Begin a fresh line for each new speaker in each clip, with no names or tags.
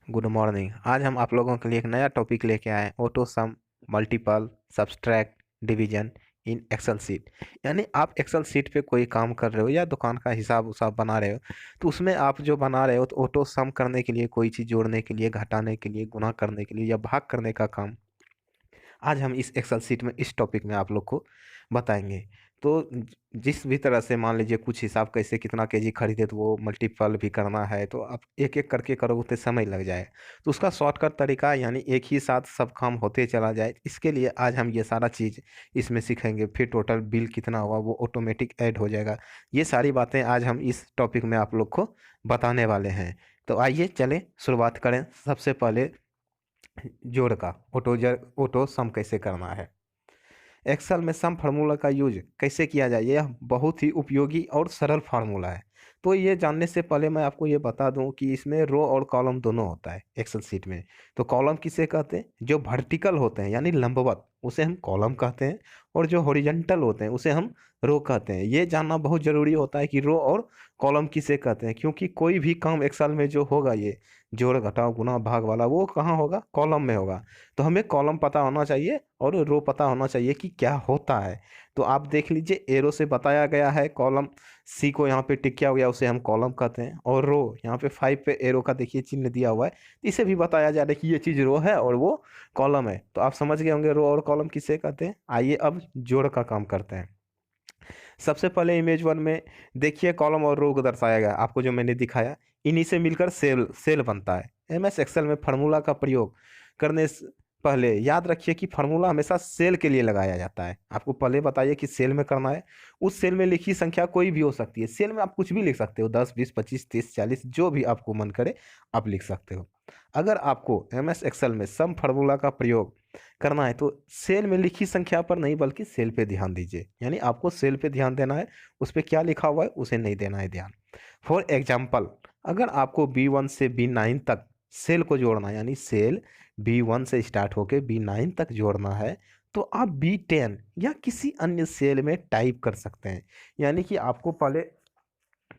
Good morning. आज हम आप लोगों के लिए एक नया टॉपिक लेके आए हैं, auto sum, multiple, subtract, division in Excel sheet. यानी आप एक्सेल सीट पे कोई काम कर रहे हो या दुकान का हिसाब उसाब बना रहे हो, तो उसमें आप जो बना रहे हो तो ऑटो सम करने के लिए, कोई चीज़ जोड़ने के लिए, घटाने के लिए, गुणा करने के लिए या भाग करने का काम आज हम इस एक्सेल सीट में इस टॉपिक में आप लोग को बताएंगे। तो जिस भी तरह से मान लीजिए कुछ हिसाब कैसे कितना केजी खरीदे तो वो मल्टीपल भी करना है, तो आप एक एक करके करोगे तो समय लग जाए। तो उसका शॉर्टकट तरीका यानी एक ही साथ सब काम होते चला जाए, इसके लिए आज हम ये सारा चीज़ इसमें सीखेंगे। फिर टोटल बिल कितना हुआ वो ऑटोमेटिक ऐड हो जाएगा। ये सारी बातें आज हम इस टॉपिक में आप लोग को बताने वाले हैं। तो आइए चलें शुरुआत करें। सबसे पहले जोड़ का ऑटो सम कैसे करना है। एक्सेल में सम फार्मूला का यूज कैसे किया जाए, यह बहुत ही उपयोगी और सरल फार्मूला है। तो ये जानने से पहले मैं आपको ये बता दूं कि इसमें रो और कॉलम दोनों होता है एक्सेल सीट में। तो कॉलम किसे कहते हैं? जो वर्टिकल होते हैं यानी लंबवत, उसे हम कॉलम कहते हैं। और जो हॉरिजॉन्टल होते हैं उसे हम रो कहते हैं। ये जानना बहुत ज़रूरी होता है कि रो और कॉलम किसे कहते हैं, क्योंकि कोई भी काम एक्सेल में जो होगा, ये जोड़ घटाव गुणा भाग वाला, वो कहाँ होगा? कॉलम में होगा। तो हमें कॉलम पता होना चाहिए और रो पता होना चाहिए कि क्या होता है। तो आप देख लीजिए, एरो से बताया गया है। कॉलम सी को यहाँ पे टिक किया गया, उसे हम कॉलम कहते हैं। और रो यहाँ पे 5 पे एरो का देखिए चिन्ह दिया हुआ है, तो इसे भी बताया जा रहा है कि ये चीज़ रो है और वो कॉलम है। तो आप समझ गए होंगे रो और कॉलम किसे कहते हैं। आइए अब जोड़ का काम करते हैं। सबसे पहले इमेज वन में देखिए कॉलम और रो को दर्शाया गया, आपको जो मैंने दिखाया। इन्हीं से मिलकर सेल सेल बनता है। एमएस एक्सेल में फार्मूला का प्रयोग करने से पहले याद रखिए कि फार्मूला हमेशा सेल के लिए लगाया जाता है। आपको पहले बताइए कि सेल में करना है। उस सेल में लिखी संख्या कोई भी हो सकती है। सेल में आप कुछ भी लिख सकते हो, 10, 20, 25, 30, 40, जो भी आपको मन करे आप लिख सकते हो। अगर आपको एमएस एक्सेल में सम फार्मूला का प्रयोग करना है तो सेल में लिखी संख्या पर नहीं बल्कि सेल पे ध्यान दीजिए। यानी आपको सेल पे ध्यान देना है, उस पर क्या लिखा हुआ है उसे नहीं देना है ध्यान। फॉर एग्जाम्पल, अगर आपको B1 से B9 तक सेल को जोड़ना है, यानी सेल B1 से स्टार्ट होकर B9 तक जोड़ना है, तो आप B10 या किसी अन्य सेल में टाइप कर सकते हैं। यानी कि आपको पहले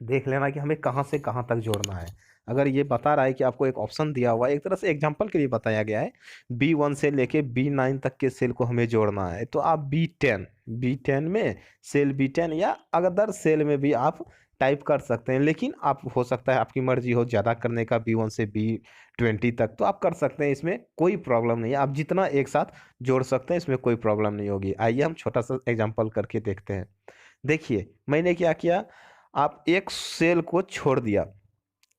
देख लेना कि हमें कहाँ से कहाँ तक जोड़ना है। अगर ये बता रहा है कि आपको एक ऑप्शन दिया हुआ है, एक तरह से एग्जांपल के लिए बताया गया है, B1 से लेके B9 तक के सेल को हमें जोड़ना है, तो आप B10 में सेल B10 या अदर सेल में भी आप टाइप कर सकते हैं। लेकिन आप, हो सकता है आपकी मर्जी हो ज़्यादा करने का, B1 से B20 तक, तो आप कर सकते हैं। इसमें कोई प्रॉब्लम नहीं है, आप जितना एक साथ जोड़ सकते हैं, इसमें कोई प्रॉब्लम नहीं होगी। आइए हम छोटा सा एग्जाम्पल करके देखते हैं। देखिए मैंने क्या किया, आप एक सेल को छोड़ दिया,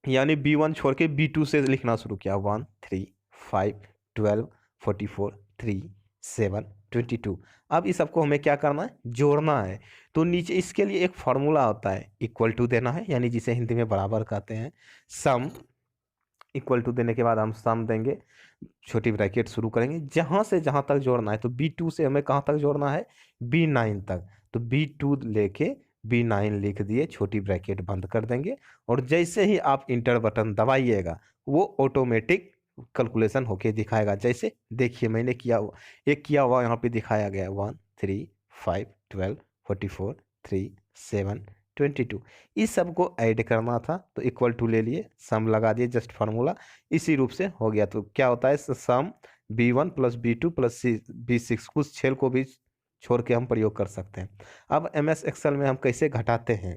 यानी B1 छोड़ के B2 से लिखना शुरू किया। 1, 3, 5, 12, 44, 3, 7, 22। अब इस सबको हमें क्या करना है? जोड़ना है। तो नीचे इसके लिए एक फॉर्मूला होता है, इक्वल टू देना है, यानी जिसे हिंदी में बराबर कहते हैं। सम, इक्वल टू देने के बाद हम सम देंगे, छोटी ब्रैकेट शुरू करेंगे, जहां से जहां तक जोड़ना है। तो B2 से हमें कहां तक जोड़ना है? B9 तक। तो B2 लेके B9 लिख दिए, छोटी ब्रैकेट बंद कर देंगे। और जैसे ही आप इंटर बटन दबाइएगा, वो ऑटोमेटिक कैलकुलेशन होके दिखाएगा। जैसे देखिए मैंने एक किया हुआ यहाँ पे दिखाया गया है, 1, 3, 5, 12, 44, 3, 7, 22। इस सब को ऐड करना था, तो इक्वल टू ले लिए, सम लगा दिए, जस्ट फार्मूला इसी रूप से हो गया। तो क्या होता है? सम B1 plus B2 plus B6, कुछ छेल को भी छोड़ के हम प्रयोग कर सकते हैं। अब एम एस एक्सेल में हम कैसे घटाते हैं?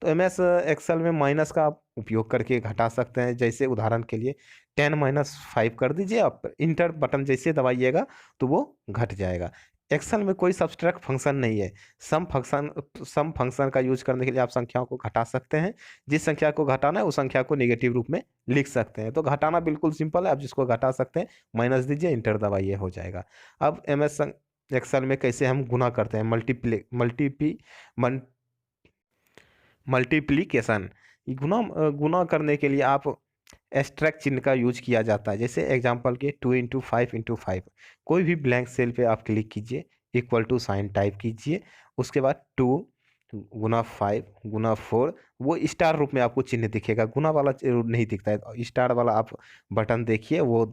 तो एम एस एक्सेल में माइनस का आप उपयोग करके घटा सकते हैं। जैसे उदाहरण के लिए 10-5 कर दीजिए, आप इंटर बटन जैसे दबाइएगा तो वो घट जाएगा। एक्सेल में कोई सब्सट्रैक्ट फंक्शन नहीं है। सम फंक्शन का यूज करने के लिए आप संख्याओं को घटा सकते हैं। जिस संख्या को घटाना है उस संख्या को नेगेटिव रूप में लिख सकते हैं। तो घटाना बिल्कुल सिंपल है, आप जिसको घटा सकते हैं माइनस दीजिए, इंटर दबाइए, हो जाएगा। अब एम एस एक्सेल में कैसे हम गुना करते हैं? मल्टीप्लीकेशन। गुना करने के लिए आप एस्ट्रैक्ट चिन्ह का यूज किया जाता है। जैसे एग्जांपल के 2 × 5 × 5, कोई भी ब्लैंक सेल पे आप क्लिक कीजिए, इक्वल टू साइन टाइप कीजिए, उसके बाद 2 × 5 × 4, वो स्टार रूप में आपको चिन्ह दिखेगा, गुना वाला नहीं दिखता है। स्टार वाला आप बटन देखिए, वो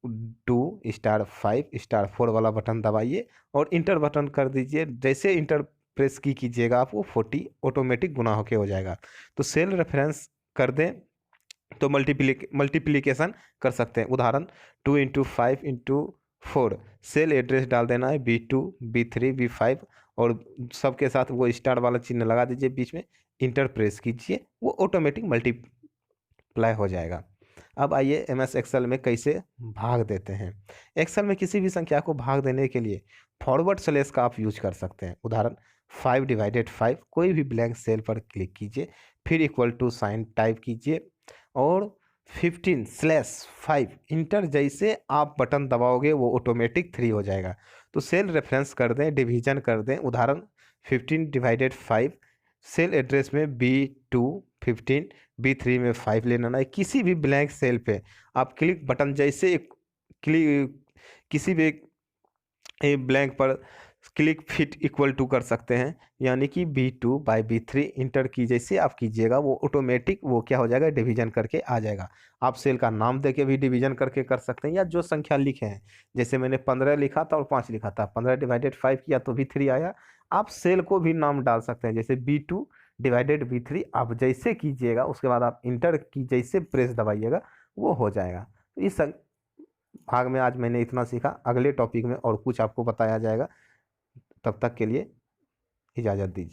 2 *5 *4 वाला बटन दबाइए और इंटर बटन कर दीजिए। जैसे इंटर प्रेस कीजिएगा, आपको 40 ऑटोमेटिक गुना होके हो जाएगा। तो सेल रेफरेंस कर दें, तो मल्टीप्लिकेशन कर सकते हैं। उदाहरण 2 × 5 × 4, सेल एड्रेस डाल देना है B2 B3 B5 और सबके साथ वो स्टार वाला चिन्ह लगा दीजिए बीच में, इंटर प्रेस कीजिए, वो ऑटोमेटिक मल्टीप्लाई हो जाएगा। अब आइए MS एक्सेल में कैसे भाग देते हैं। एक्सेल में किसी भी संख्या को भाग देने के लिए फॉरवर्ड स्लैश का आप यूज कर सकते हैं। उदाहरण 5/5, कोई भी ब्लैंक सेल पर क्लिक कीजिए, फिर इक्वल टू साइन टाइप कीजिए और 15/5 इंटर जैसे आप बटन दबाओगे वो ऑटोमेटिक 3 हो जाएगा। तो सेल रेफरेंस कर दें, डिवीजन कर दें। उदाहरण 15/5, सेल एड्रेस में B2 15, B3 में 5 लेना है। किसी भी ब्लैंक सेल पे आप क्लिक बटन जैसे क्लिक किसी भी ब्लैंक पर क्लिक फिट इक्वल टू कर सकते हैं, यानी कि B2/B3 इंटर की जैसे आप कीजिएगा वो ऑटोमेटिक वो क्या हो जाएगा, डिवीजन करके आ जाएगा। आप सेल का नाम देके भी डिवीजन करके कर सकते हैं, या जो संख्या लिखे हैं, जैसे मैंने 15 लिखा था और 5 लिखा था, 15/5 किया तो भी 3 आया। आप सेल को भी नाम डाल सकते हैं, जैसे B2/B3 आप जैसे कीजिएगा उसके बाद आप इंटर की जैसे प्रेस दबाइएगा वो हो जाएगा। तो इस भाग में आज मैंने इतना सीखा, अगले टॉपिक में और कुछ आपको बताया जाएगा। तब तक के लिए इजाज़त दीजिए।